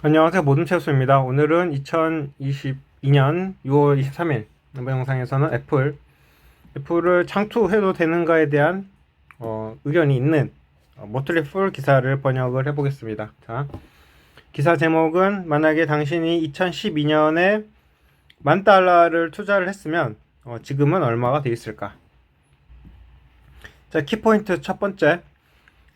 안녕하세요. 모든 채소입니다. 오늘은 2022년 6월 23일 이번 영상에서는 애플을 창투해도 되는가에 대한 의견이 있는 모틀리 풀 기사를 번역을 해보겠습니다. 자, 기사 제목은 만약에 당신이 2012년에 $10,000를 투자를 했으면 지금은 얼마가 돼 있을까? 자, 키포인트 첫 번째,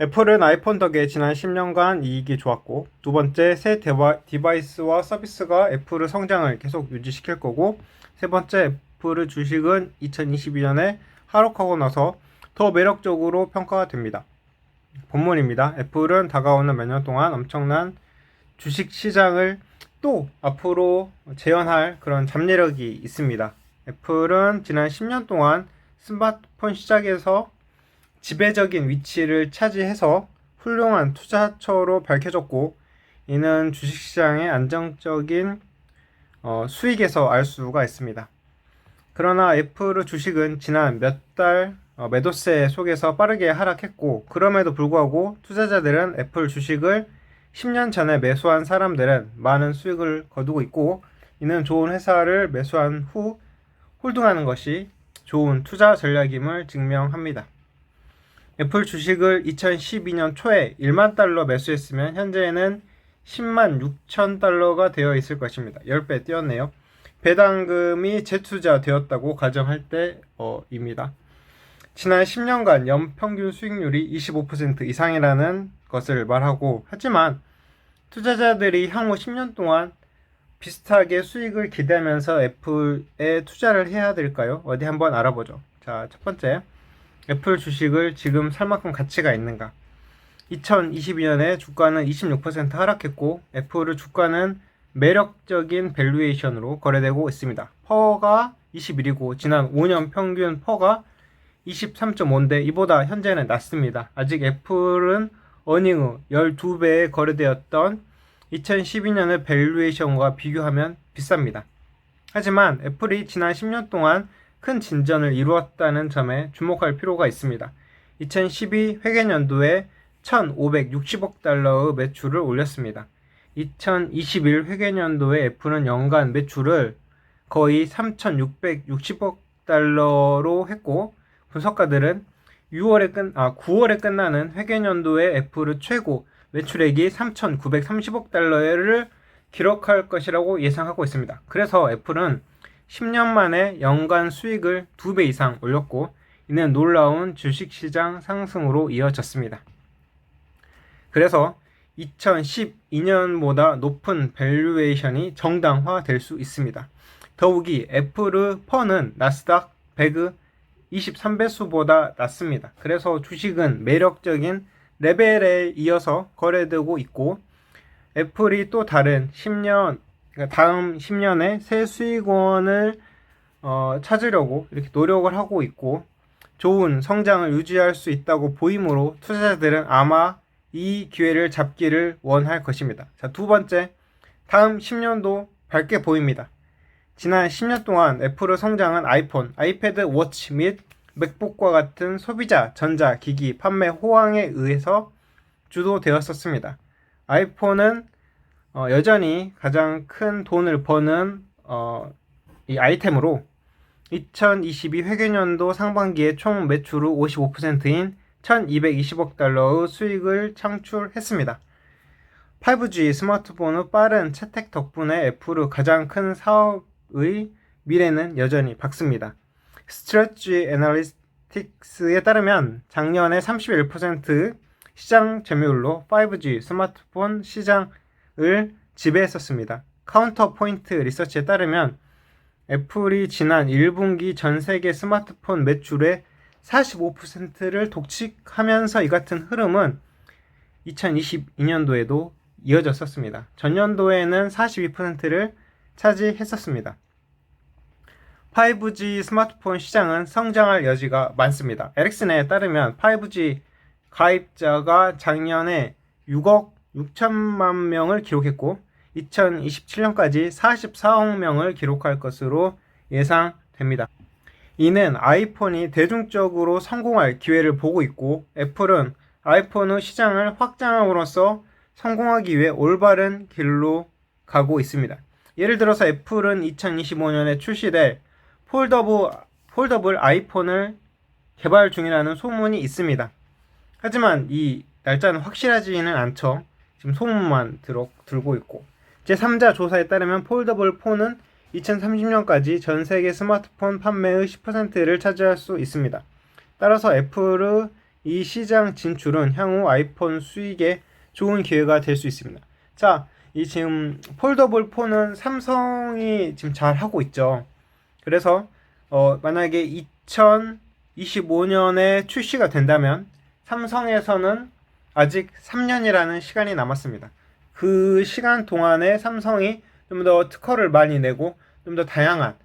애플은 아이폰 덕에 지난 10년간 이익이 좋았고, 두 번째, 새 디바이스와 서비스가 애플의 성장을 계속 유지시킬 거고, 세 번째, 애플의 주식은 2022년에 하락하고 나서 더 매력적으로 평가가 됩니다. 본문입니다. 애플은 다가오는 몇 년 동안 엄청난 주식 시장을 또 앞으로 재현할 그런 잠재력이 있습니다. 애플은 지난 10년 동안 스마트폰 시장에서 지배적인 위치를 차지해서 훌륭한 투자처로 밝혀졌고, 이는 주식시장의 안정적인 수익에서 알 수가 있습니다. 그러나 애플의 주식은 지난 몇 달 매도세 속에서 빠르게 하락했고, 그럼에도 불구하고 투자자들은 애플 주식을 10년 전에 매수한 사람들은 많은 수익을 거두고 있고, 이는 좋은 회사를 매수한 후 홀딩하는 것이 좋은 투자 전략임을 증명합니다. 애플 주식을 2012년 초에 $10,000 매수했으면 현재는 106,000달러가 되어 있을 것입니다. 10배 뛰었네요. 배당금이 재투자 되었다고 가정할 때입니다. 지난 10년간 연평균 수익률이 25% 이상이라는 것을 말하고, 하지만 투자자들이 향후 10년 동안 비슷하게 수익을 기대하면서 애플에 투자를 해야 될까요? 어디 한번 알아보죠. 자, 첫 번째, 애플 주식을 지금 살 만큼 가치가 있는가? 2022년에 주가는 26% 하락했고, 애플의 주가는 매력적인 밸류에이션으로 거래되고 있습니다. 퍼가 21이고 지난 5년 평균 퍼가 23.5인데 이보다 현재는 낮습니다. 아직 애플은 어닝의 12배에 거래되었던 2012년의 밸류에이션과 비교하면 비쌉니다. 하지만 애플이 지난 10년 동안 큰 진전을 이루었다는 점에 주목할 필요가 있습니다. 2012 회계연도에 1,560억 달러의 매출을 올렸습니다. 2021 회계연도에 애플은 연간 매출을 거의 3,660억 달러로 했고, 분석가들은 9월에 끝나는 회계연도에 애플의 최고 매출액이 3,930억 달러를 기록할 것이라고 예상하고 있습니다. 그래서 애플은 10년 만에 연간 수익을 2배 이상 올렸고, 이는 놀라운 주식시장 상승으로 이어졌습니다. 그래서 2012년보다 높은 밸류에이션이 정당화될 수 있습니다. 더욱이 애플의 퍼는 나스닥 100의 23배수보다 낮습니다. 그래서 주식은 매력적인 레벨에 이어서 거래되고 있고, 애플이 또 다른 10년, 다음 10년에 새 수익원을 찾으려고 이렇게 노력을 하고 있고, 좋은 성장을 유지할 수 있다고 보이므로 투자자들은 아마 이 기회를 잡기를 원할 것입니다. 자, 두 번째, 다음 10년도 밝게 보입니다. 지난 10년 동안 애플의 성장은 아이폰, 아이패드 워치 및 맥북과 같은 소비자 전자기기 판매 호황에 의해서 주도되었었습니다. 아이폰은 여전히 가장 큰 돈을 버는 이 아이템으로 2022 회계연도 상반기에 총 매출의 55%인 1,220억 달러의 수익을 창출했습니다. 5G 스마트폰의 빠른 채택 덕분에 애플의 가장 큰 사업의 미래는 여전히 밝습니다. 스트레치 애널리틱스에 따르면 작년에 31% 시장 점유율로 5G 스마트폰 시장을 지배했었습니다. 카운터 포인트 리서치에 따르면 애플이 지난 1분기 전 세계 스마트폰 매출의 45%를 독식하면서 이 같은 흐름은 2022년도에도 이어졌었습니다. 전년도에는 42%를 차지했었습니다. 5G 스마트폰 시장은 성장할 여지가 많습니다. 에릭슨에 따르면 5G 가입자가 작년에 6억 6천만 명을 기록했고, 2027년까지 44억 명을 기록할 것으로 예상됩니다. 이는 아이폰이 대중적으로 성공할 기회를 보고 있고, 애플은 아이폰의 시장을 확장함으로써 성공하기 위해 올바른 길로 가고 있습니다. 예를 들어서 애플은 2025년에 출시될 폴더블 아이폰을 개발 중이라는 소문이 있습니다. 하지만 이 날짜는 확실하지는 않죠. 지금 소문만 들고 있고, 제3자 조사에 따르면 폴더블 폰은 2030년까지 전 세계 스마트폰 판매의 10%를 차지할 수 있습니다. 따라서 애플의 이 시장 진출은 향후 아이폰 수익에 좋은 기회가 될 수 있습니다. 자, 이 지금 폴더블 폰은 삼성이 지금 잘 하고 있죠. 그래서 만약에 2025년에 출시가 된다면 삼성에서는 아직 3년이라는 시간이 남았습니다. 그 시간 동안에 삼성이 좀 더 특허를 많이 내고 좀 더 다양한,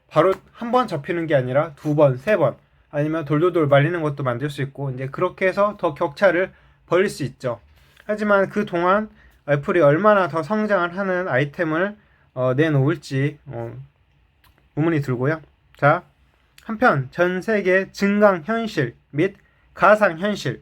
바로 한 번 접히는 게 아니라 2번, 3번, 아니면 돌돌돌 말리는 것도 만들 수 있고, 이제 그렇게 해서 더 격차를 벌릴 수 있죠. 하지만 그 동안 애플이 얼마나 더 성장을 하는 아이템을 내놓을지 의문이 들고요. 자, 한편 전 세계 증강현실 및 가상현실,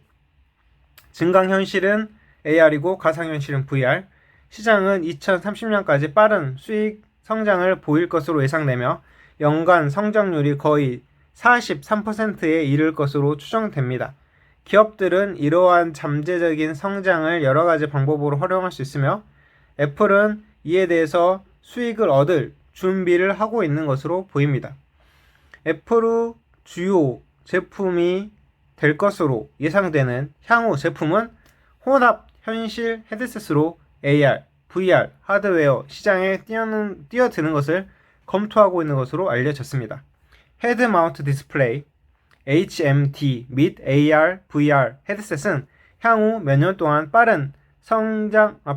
증강현실은 AR이고 가상현실은 VR, 시장은 2030년까지 빠른 수익 성장을 보일 것으로 예상되며 연간 성장률이 거의 43%에 이를 것으로 추정됩니다. 기업들은 이러한 잠재적인 성장을 여러 가지 방법으로 활용할 수 있으며 애플은 이에 대해서 수익을 얻을 준비를 하고 있는 것으로 보입니다. 애플의 주요 제품이 될 것으로 예상되는 향후 제품은 혼합 현실 헤드셋으로 AR, VR 하드웨어 시장에 뛰어드는 것을 검토하고 있는 것으로 알려졌습니다. 헤드 마운트 디스플레이 HMD 및 AR, VR 헤드셋은 향후 몇 년 동안 빠른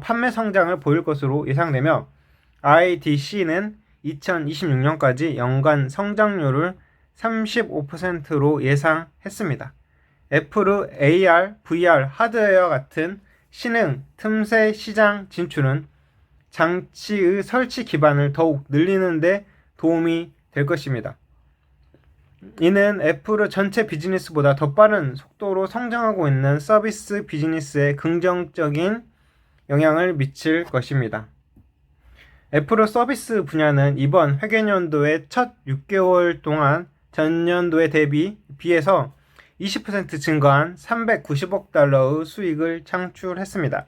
판매 성장을 보일 것으로 예상되며 IDC는 2026년까지 연간 성장률을 35%로 예상했습니다. 애플의 AR, VR 하드웨어 같은 신흥 틈새 시장 진출은 장치의 설치 기반을 더욱 늘리는 데 도움이 될 것입니다. 이는 애플의 전체 비즈니스보다 더 빠른 속도로 성장하고 있는 서비스 비즈니스에 긍정적인 영향을 미칠 것입니다. 애플의 서비스 분야는 이번 회계연도의 첫 6개월 동안 전년도에 비해서 20% 증가한 390억 달러의 수익을 창출했습니다.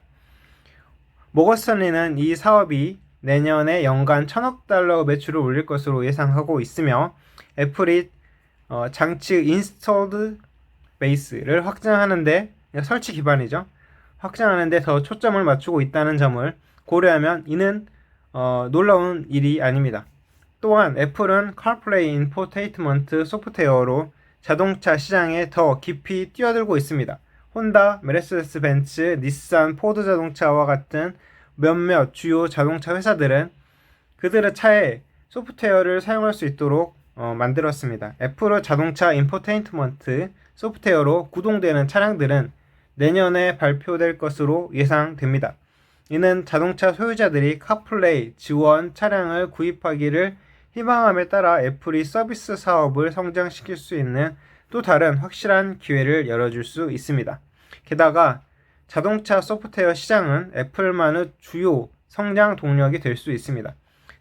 모건스탠리는 이 사업이 내년에 연간 1000억 달러 매출을 올릴 것으로 예상하고 있으며 애플이 장치 인스톨드 베이스를 확장하는데, 설치 기반이죠. 확장하는데 더 초점을 맞추고 있다는 점을 고려하면 이는 놀라운 일이 아닙니다. 또한 애플은 카플레이 인포테인먼트 소프트웨어로 자동차 시장에 더 깊이 뛰어들고 있습니다. 혼다, 메르세데스 벤츠, 닛산, 포드 자동차와 같은 몇몇 주요 자동차 회사들은 그들의 차에 소프트웨어를 사용할 수 있도록 만들었습니다. 애플의 자동차 인포테인먼트 소프트웨어로 구동되는 차량들은 내년에 발표될 것으로 예상됩니다. 이는 자동차 소유자들이 카플레이 지원 차량을 구입하기를 희망함에 따라 애플이 서비스 사업을 성장시킬 수 있는 또 다른 확실한 기회를 열어줄 수 있습니다. 게다가 자동차 소프트웨어 시장은 애플만의 주요 성장 동력이 될 수 있습니다.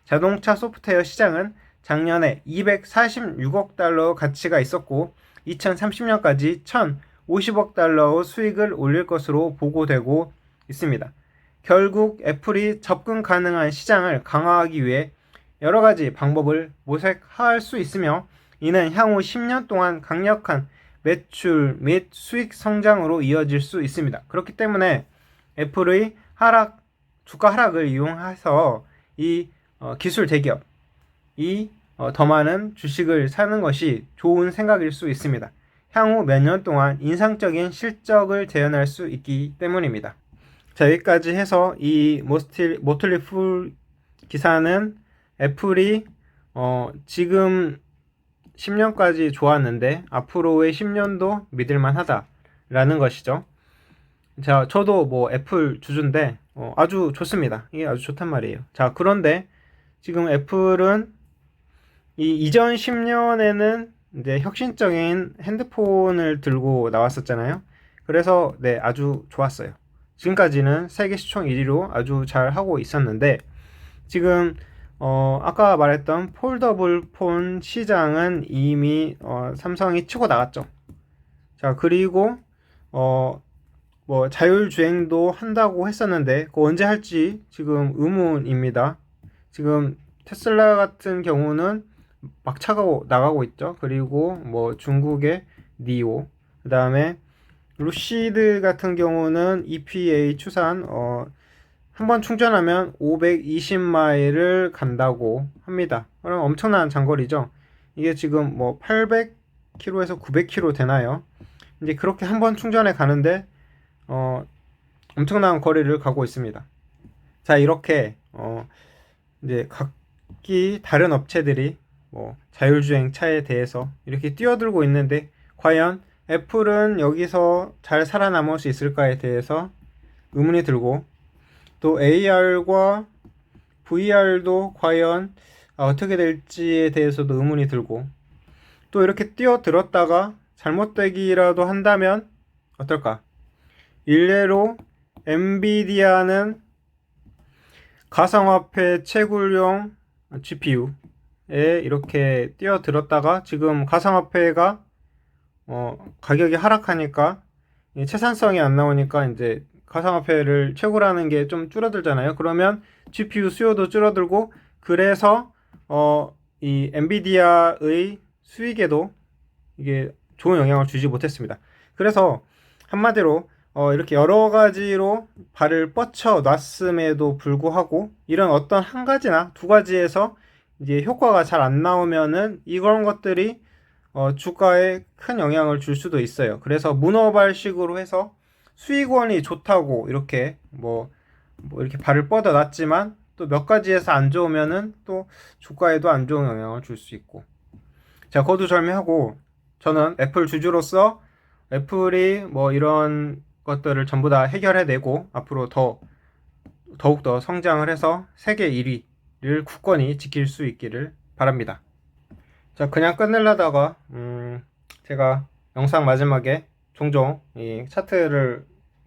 자동차 소프트웨어 시장은 작년에 246억 달러 가치가 있었고 2030년까지 1,050억 달러의 수익을 올릴 것으로 보고되고 있습니다. 결국 애플이 접근 가능한 시장을 강화하기 위해 여러 가지 방법을 모색할 수 있으며 이는 향후 10년 동안 강력한 매출 및 수익 성장으로 이어질 수 있습니다. 그렇기 때문에 애플의 주가 하락을 이용해서 이 기술 대기업이 더 많은 주식을 사는 것이 좋은 생각일 수 있습니다. 향후 몇 년 동안 인상적인 실적을 재현할 수 있기 때문입니다. 자, 여기까지 해서 이 모틀리 풀 기사는 애플이 지금 10년까지 좋았는데 앞으로의 10년도 믿을만하다라는 것이죠. 자, 저도 애플 주주인데 아주 좋습니다. 이게 아주 좋단 말이에요. 자, 그런데 지금 애플은 이전 10년에는 이제 혁신적인 핸드폰을 들고 나왔었잖아요. 그래서 아주 좋았어요. 지금까지는 세계 시총 1위로 아주 잘 하고 있었는데, 지금 아까 말했던 폴더블 폰 시장은 이미 삼성이 치고 나갔죠. 자, 그리고 뭐 자율주행도 한다고 했었는데 그거 언제 할지 지금 의문입니다. 지금 테슬라 같은 경우는 막 차가 나가고 있죠. 그리고 뭐 중국의 니오, 그 다음에 루시드 같은 경우는 EPA 추산 한번 충전하면 520마일을 간다고 합니다. 그럼 엄청난 장거리죠. 이게 지금 뭐 800km에서 900km 되나요? 이제 그렇게 한번 충전해 가는데 엄청난 거리를 가고 있습니다. 자, 이렇게 이제 각기 다른 업체들이 뭐 자율주행 차에 대해서 이렇게 뛰어들고 있는데, 과연 애플은 여기서 잘 살아남을 수 있을까에 대해서 의문이 들고, 또 AR과 VR도 과연 어떻게 될지에 대해서도 의문이 들고, 또 이렇게 뛰어들었다가 잘못되기라도 한다면 어떨까? 일례로 엔비디아는 가상화폐 채굴용 GPU에 이렇게 뛰어들었다가 지금 가상화폐가 가격이 하락하니까 채산성이 안 나오니까 이제 가상화폐를 채굴하는 게 좀 줄어들잖아요. 그러면 GPU 수요도 줄어들고, 그래서 이 엔비디아의 수익에도 이게 좋은 영향을 주지 못했습니다. 그래서 한마디로 이렇게 여러 가지로 발을 뻗쳐 놨음에도 불구하고 이런 어떤 한 가지나 두 가지에서 이제 효과가 잘 안 나오면은 이런 것들이 주가에 큰 영향을 줄 수도 있어요. 그래서 문어발식으로 해서 수익원이 좋다고 이렇게 뭐 이렇게 발을 뻗어 놨지만 또 몇 가지에서 안 좋으면은 또 주가에도 안 좋은 영향을 줄 수 있고. 자, 거두절미하고 저는 애플 주주로서 애플이 뭐 이런 것들을 전부 다 해결해내고 앞으로 더욱더 성장을 해서 세계 1위를 굳건히 지킬 수 있기를 바랍니다. 자, 그냥 끝내려다가 제가 영상 마지막에 종종 이 차트를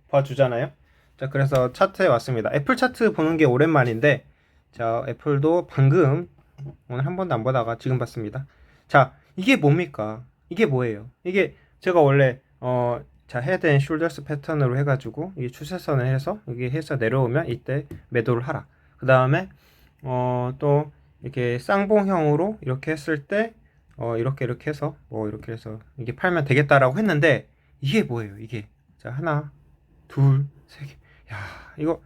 봐주잖아요. 자, 그래서 차트에 왔습니다. 애플 차트 보는 게 오랜만인데, 자, 애플도 방금 오늘 한 번도 안 보다가 지금 봤습니다. 자, 이게 뭡니까? 이게 뭐예요? 이게 제가 원래 자, 헤드 앤 숄더스 패턴으로 해가지고 이게 추세선을 해서 여기 해서 내려오면 이때 매도를 하라. 그 다음에 또 이렇게 쌍봉형으로 이렇게 했을 때 이렇게 해서 이렇게 해서 이게 팔면 되겠다라고 했는데, 이게 뭐예요? 이게 자, 하나, 둘, 세 개. 야, 이거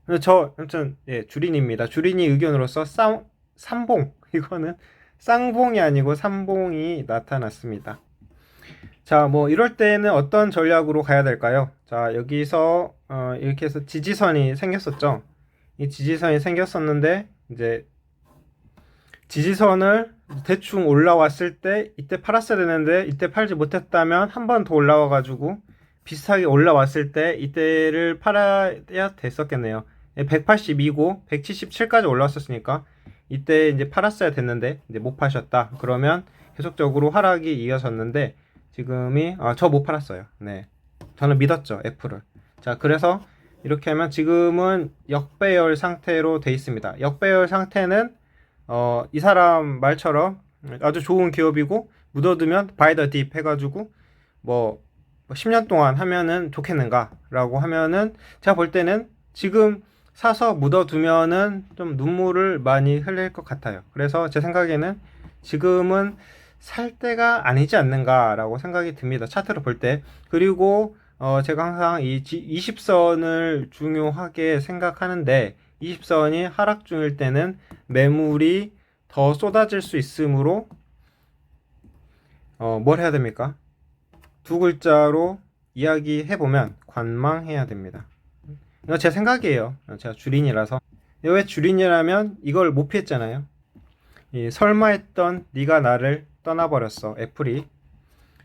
아무튼 주린입니다. 주린이 의견으로서 삼봉, 이거는 쌍봉이 아니고 삼봉이 나타났습니다. 자, 뭐 이럴 때는 어떤 전략으로 가야 될까요? 자, 여기서 이렇게 해서 지지선이 생겼었죠. 이 지지선이 생겼었는데, 이제 지지선을 대충 올라왔을 때 이때 팔았어야 되는데 이때 팔지 못했다면 한 번 더 올라와 가지고 비슷하게 올라왔을 때 이때를 팔아야 됐었겠네요. 182고 177까지 올라왔었으니까 이때 이제 팔았어야 됐는데 이제 못 파셨다. 그러면 계속적으로 하락이 이어졌는데, 지금이 저 못 팔았어요. 네, 저는 믿었죠, 애플을. 자, 그래서 이렇게 하면 지금은 역배열 상태로 돼 있습니다. 역배열 상태는 이 사람 말처럼 아주 좋은 기업이고 묻어두면 바이 더 딥 해가지고 뭐 10년 동안 하면은 좋겠는가 라고 하면은, 제가 볼 때는 지금 사서 묻어두면은 좀 눈물을 많이 흘릴 것 같아요. 그래서 제 생각에는 지금은 살 때가 아니지 않는가 라고 생각이 듭니다, 차트로 볼 때. 그리고 제가 항상 이 20선을 중요하게 생각하는데, 20선이 하락 중일 때는 매물이 더 쏟아질 수 있으므로 뭘 해야 됩니까? 두 글자로 이야기해보면 관망해야 됩니다. 이거 제 생각이에요. 제가 주린이라서. 왜 주린이라면 이걸 못 피했잖아요. 설마 했던 네가 나를 떠나버렸어, 애플이.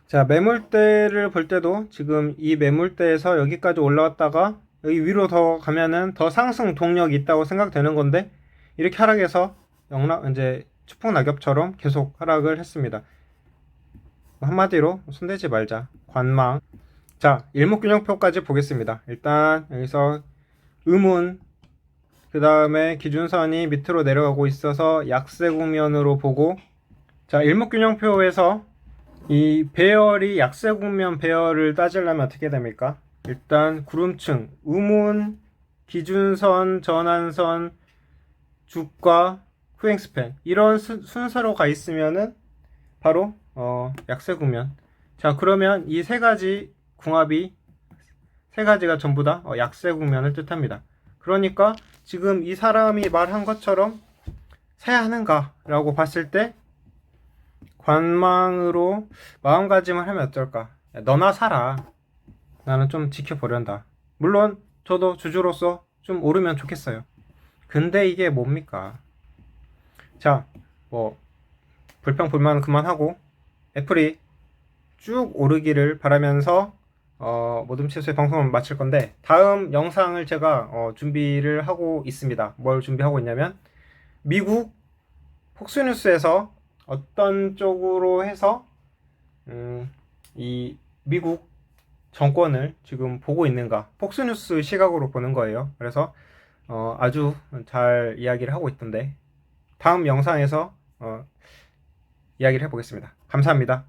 자, 매물대를 볼 때도 지금 이 매물대에서 여기까지 올라왔다가 여기 위로 더 가면은 더 상승 동력이 있다고 생각되는 건데, 이렇게 하락해서 이제 추풍 낙엽처럼 계속 하락을 했습니다. 한마디로 손대지 말자, 관망. 자, 일목균형표까지 보겠습니다. 일단 여기서 음운, 그 다음에 기준선이 밑으로 내려가고 있어서 약세 국면으로 보고, 자, 일목균형표에서 이 배열이 약세 국면 배열을 따지려면 어떻게 됩니까? 일단 구름층, 음운, 기준선, 전환선, 주가, 후행스팬 이런 순서로 가 있으면은 바로 약세 국면. 자, 그러면 이 세 가지 궁합이 세 가지가 전부 다 약세 국면을 뜻합니다. 그러니까 지금 이 사람이 말한 것처럼 사야 하는가 라고 봤을 때 관망으로 마음가짐을 하면 어떨까? 야, 너나 사라. 나는 좀 지켜보련다. 물론 저도 주주로서 좀 오르면 좋겠어요. 근데 이게 뭡니까? 자, 뭐 불평 불만은 그만하고 애플이 쭉 오르기를 바라면서 모둠 치수의 방송을 마칠 건데, 다음 영상을 제가 준비를 하고 있습니다. 뭘 준비하고 있냐면 미국 폭스뉴스에서 어떤 쪽으로 해서 이 미국 정권을 지금 보고 있는가, 폭스뉴스 시각으로 보는 거예요. 그래서 아주 잘 이야기를 하고 있던데 다음 영상에서 이야기를 해보겠습니다. 감사합니다.